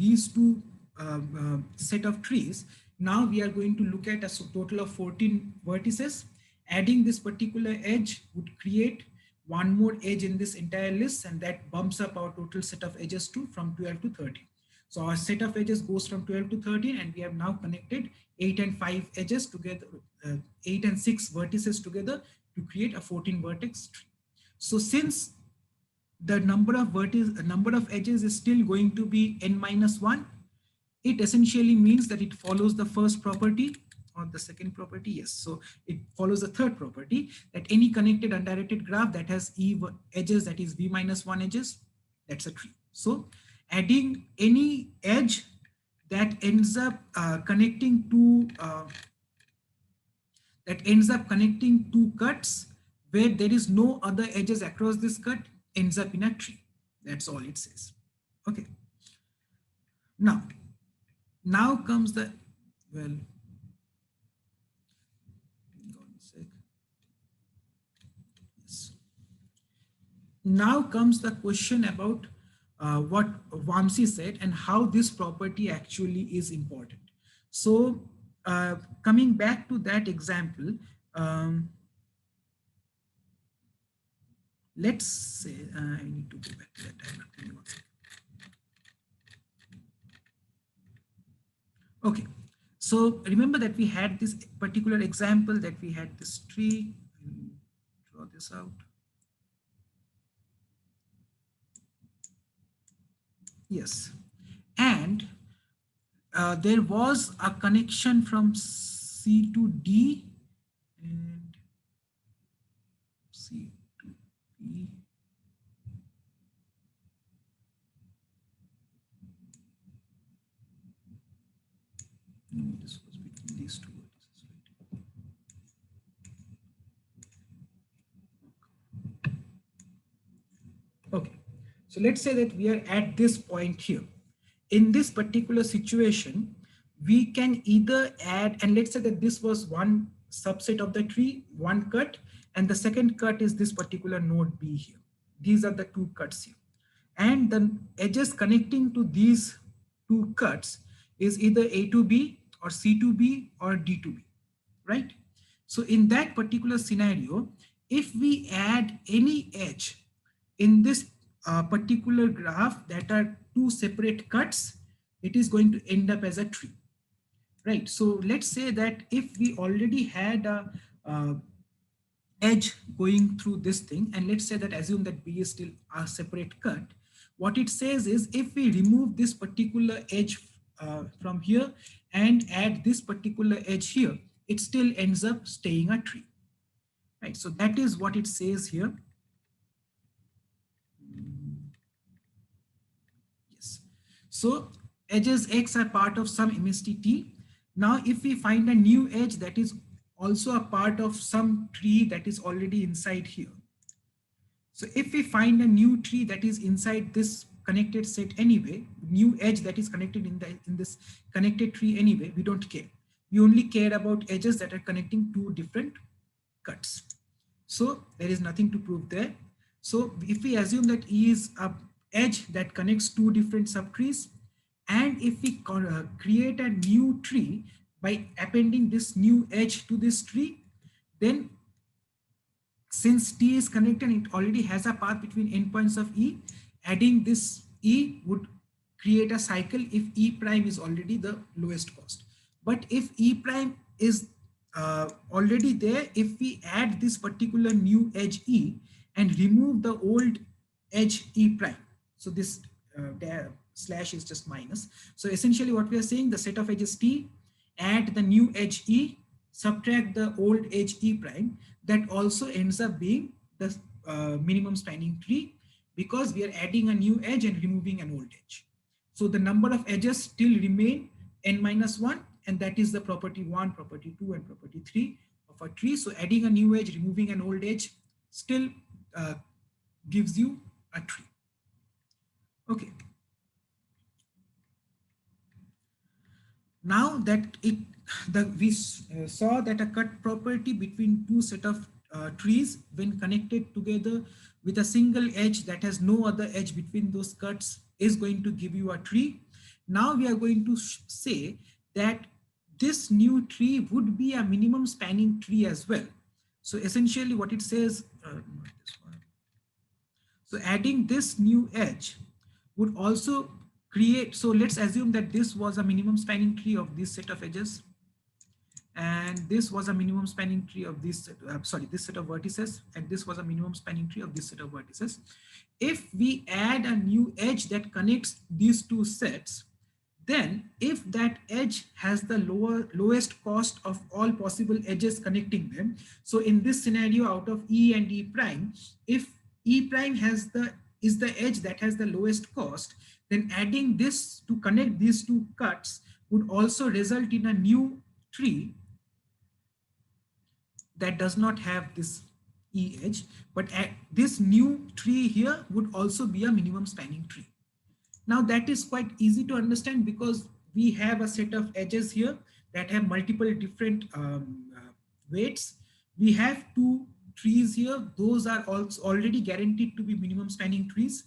these two set of trees, now we are going to look at a total of 14 vertices. Adding this particular edge would create one more edge in this entire list, and that bumps up our total set of edges to from 12 to 13. So our set of edges goes from 12 to 13, and we have now connected 8 and 5 edges together, 8 and 6 vertices together to create a 14 vertex tree. So since the number of edges is still going to be n minus 1, it essentially means that it follows the first property or the second property. Yes, so it follows the third property, that any connected undirected graph that has edges, that is v minus 1 edges, that's a tree. So adding any edge that ends up connecting two cuts where there is no other edges across this cut ends up in a tree. That's all it says. Okay. Now comes the, well, yes. Now comes the question about what Vamsi said and how this property actually is important. So coming back to that example, let's say, I need to go back to that diagram. Okay, so remember that we had this particular example, that we had this tree. Draw this out. Yes, and there was a connection from C to D and C to B. No, this was between these two vertices, right? Okay, so let's say that we are at this point here. In this particular situation, we can either add, and let's say that this was one subset of the tree, one cut, and the second cut is this particular node B here. These are the two cuts here. And the edges connecting to these two cuts is either A to B or C to B or D to B, right? So in that particular scenario, if we add any edge in this particular graph that are two separate cuts, it is going to end up as a tree, right? So let's say that if we already had a edge going through this thing, and let's say that assume that B is still a separate cut, what it says is if we remove this particular edge from here and add this particular edge here, it still ends up staying a tree, right? So that is what it says here. Yes. So edges X are part of some MST T. Now, if we find a new edge that is also a part of some tree that is already inside here. So if we find a new tree that is inside this connected set anyway, new edge that is connected in this connected tree anyway, we don't care. We only care about edges that are connecting two different cuts. So there is nothing to prove there. So if we assume that E is a edge that connects two different subtrees, and if we create a new tree by appending this new edge to this tree, then since T is connected, it already has a path between endpoints of E. Adding this E would create a cycle if E prime is already the lowest cost. But if E prime is already there, if we add this particular new edge E and remove the old edge E prime, so this slash is just minus. So essentially what we are saying, the set of edges T, add the new edge E, subtract the old edge E prime, that also ends up being the minimum spanning tree, because we are adding a new edge and removing an old edge. So the number of edges still remain n minus 1, and that is the property 1, property 2, and property 3 of a tree. So adding a new edge, removing an old edge still gives you a tree. Okay. Now that we saw that a cut property between two set of trees, when connected together with a single edge that has no other edge between those cuts, is going to give you a tree. Now we are going to say that this new tree would be a minimum spanning tree as well. So essentially what it says, not this one. So adding this new edge would also create, so let's assume that this was a minimum spanning tree of this set of edges, and this was a minimum spanning tree of this this set of vertices, and this was a minimum spanning tree of this set of vertices. If we add a new edge that connects these two sets, then if that edge has the lowest cost of all possible edges connecting them, so in this scenario out of E and E prime, if E prime is the edge that has the lowest cost, then adding this to connect these two cuts would also result in a new tree that does not have this E edge, but this new tree here would also be a minimum spanning tree. Now that is quite easy to understand because we have a set of edges here that have multiple different weights. We have two trees here. Those are also already guaranteed to be minimum spanning trees.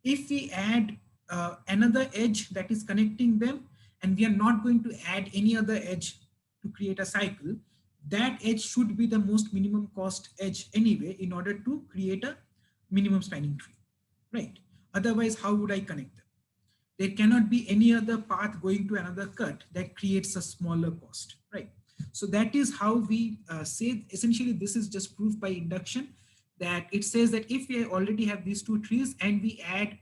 If we add another edge that is connecting them, and we are not going to add any other edge to create a cycle, that edge should be the most minimum cost edge anyway in order to create a minimum spanning tree, right? Otherwise, how would I connect them? There cannot be any other path going to another cut that creates a smaller cost, right? So that is how we say, essentially this is just proof by induction, that it says that if we already have these two trees and we add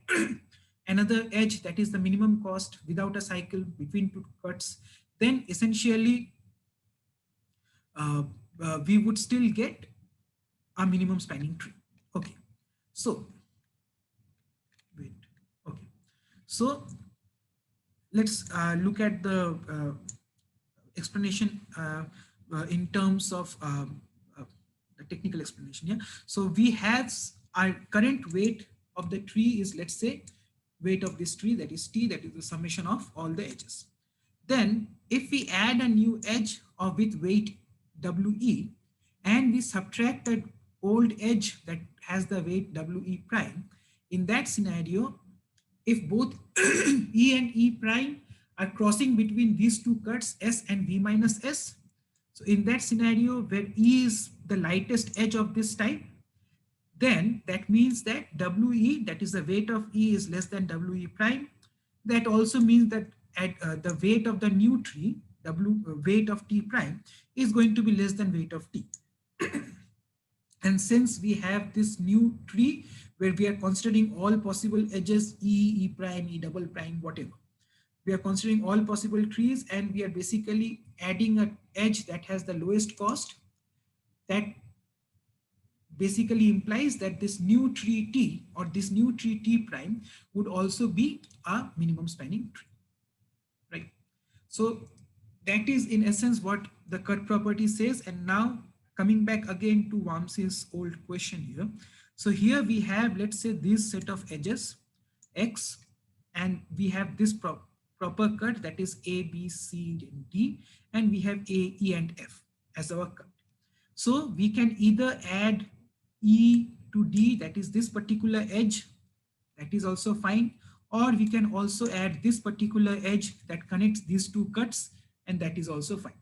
another edge that is the minimum cost without a cycle between two cuts, then essentially we would still get a minimum spanning tree. Okay, so wait, okay, so let's look at the explanation in terms of the technical explanation. Yeah, so we have our current weight of the tree is, let's say, weight of this tree, that is T, that is the summation of all the edges. Then if we add a new edge with weight WE and we subtract that old edge that has the weight WE prime, in that scenario, if both E and E prime are crossing between these two cuts S and V minus S, so in that scenario where E is the lightest edge of this type, then that means that WE, that is the weight of E, is less than WE prime. That also means that at the weight of the new tree, weight of T prime, is going to be less than weight of T. And since we have this new tree where we are considering all possible edges, E, E prime, E double prime, whatever, we are considering all possible trees, and we are basically adding an edge that has the lowest cost. That basically implies that this new tree T, or this new tree T prime, would also be a minimum spanning tree, right? So that is in essence what the cut property says. And now coming back again to Wamsi's old question here. So here we have, let's say, this set of edges X, and we have this proper cut that is A, B, C, and D, and we have A, E, and F as our cut. So we can either add E to D, that is this particular edge, that is also fine, or we can also add this particular edge that connects these two cuts, and that is also fine.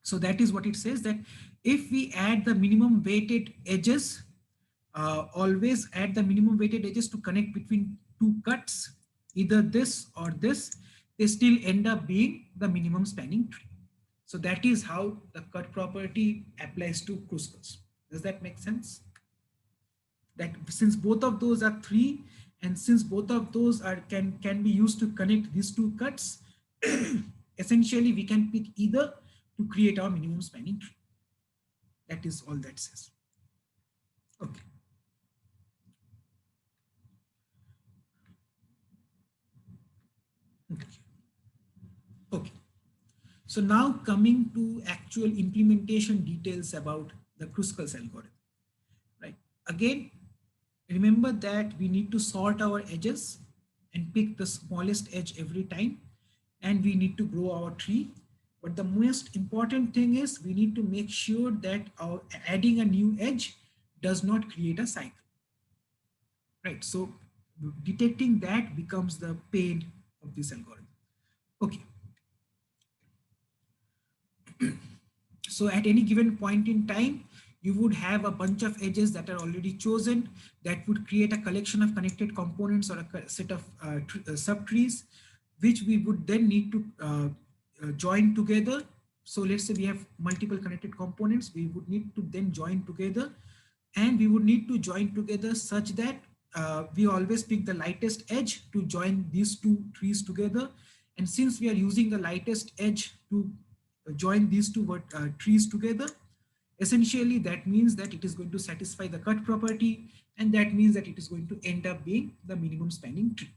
So that is what it says, that if we add the minimum weighted edges, always add the minimum weighted edges to connect between two cuts, either this or this, they still end up being the minimum spanning tree. So that is how the cut property applies to Kruskal's. Does that make sense? That since both of those are 3, and since both of those are can be used to connect these two cuts, essentially we can pick either to create our minimum spanning tree. That is all that says. Okay. Okay. So now coming to actual implementation details about the Kruskal's algorithm, right? Again, remember that we need to sort our edges and pick the smallest edge every time, and we need to grow our tree. But the most important thing is we need to make sure that our adding a new edge does not create a cycle, right? So detecting that becomes the pain of this algorithm. Okay. So at any given point in time, you would have a bunch of edges that are already chosen that would create a collection of connected components or a set of subtrees, which we would then need to join together. So let's say we have multiple connected components, we would need to then join together, and we would need to join together such that we always pick the lightest edge to join these two trees together. And since we are using the lightest edge to join these two trees together, essentially that means that it is going to satisfy the cut property, and that means that it is going to end up being the minimum spanning tree.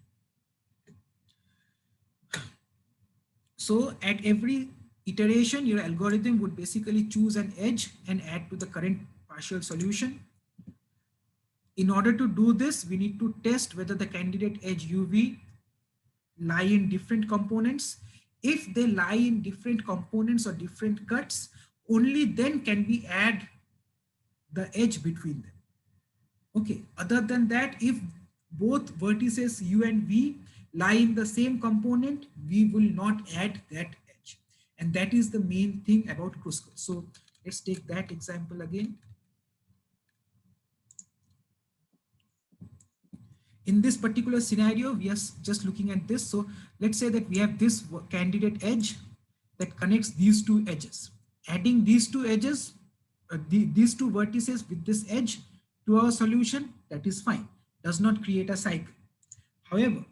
So at every iteration, your algorithm would basically choose an edge and add to the current partial solution. In order to do this, we need to test whether the candidate edge UV lie in different components. If they lie in different components or different cuts, only then can we add the edge between them. Okay, other than that, if both vertices U and V lie in the same component, we will not add that edge. And that is the main thing about Kruskal. So let's take that example again. In this particular scenario, we are just looking at this. So let's say that we have this candidate edge that connects these two edges. Adding these two edges, these two vertices with this edge to our solution, that is fine, does not create a cycle. However,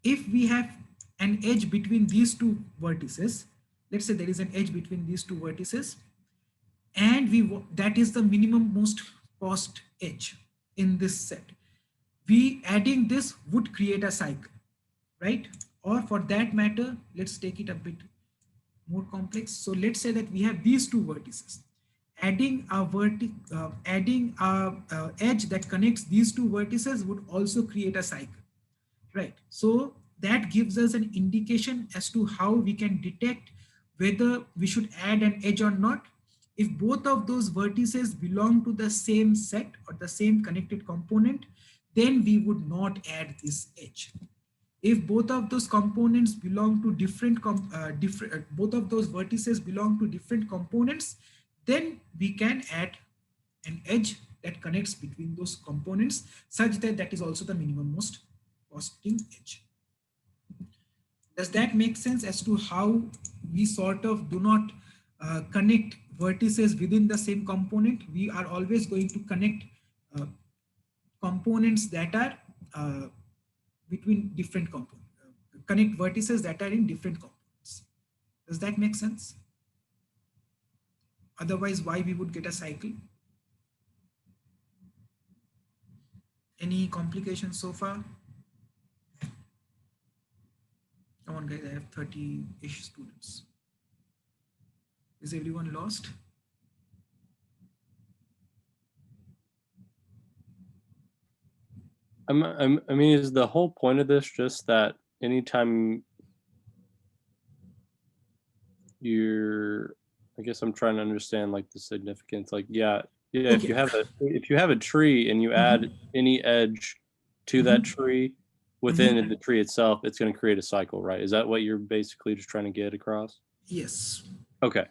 if we have an edge between these two vertices, let's say there is an edge between these two vertices, and that is the minimum most cost edge in this set. We adding this would create a cycle, right? Or for that matter, let's take it a bit more complex. So let's say that we have these two vertices. Adding a edge that connects these two vertices would also create a cycle, right? So that gives us an indication as to how we can detect whether we should add an edge or not. If both of those vertices belong to the same set or the same connected component, then we would not add this edge. If both of those components belong to both of those vertices belong to different components, then we can add an edge that connects between those components such that that is also the minimum most costing edge. Does that make sense as to how we sort of do not connect vertices within the same component? We are always going to connect components that are between different components, connect vertices that are in different components. Does that make sense? Otherwise, why we would get a cycle? Any complications so far? Come on, guys, I have 30-ish students. Is everyone lost? I mean, is the whole point of this just that anytime you're, I guess I'm trying to understand like the significance, like, yeah, okay. If you have a tree and you add any edge to that tree within the tree itself, it's going to create a cycle, right? Is that what you're basically just trying to get across? Yes. Okay.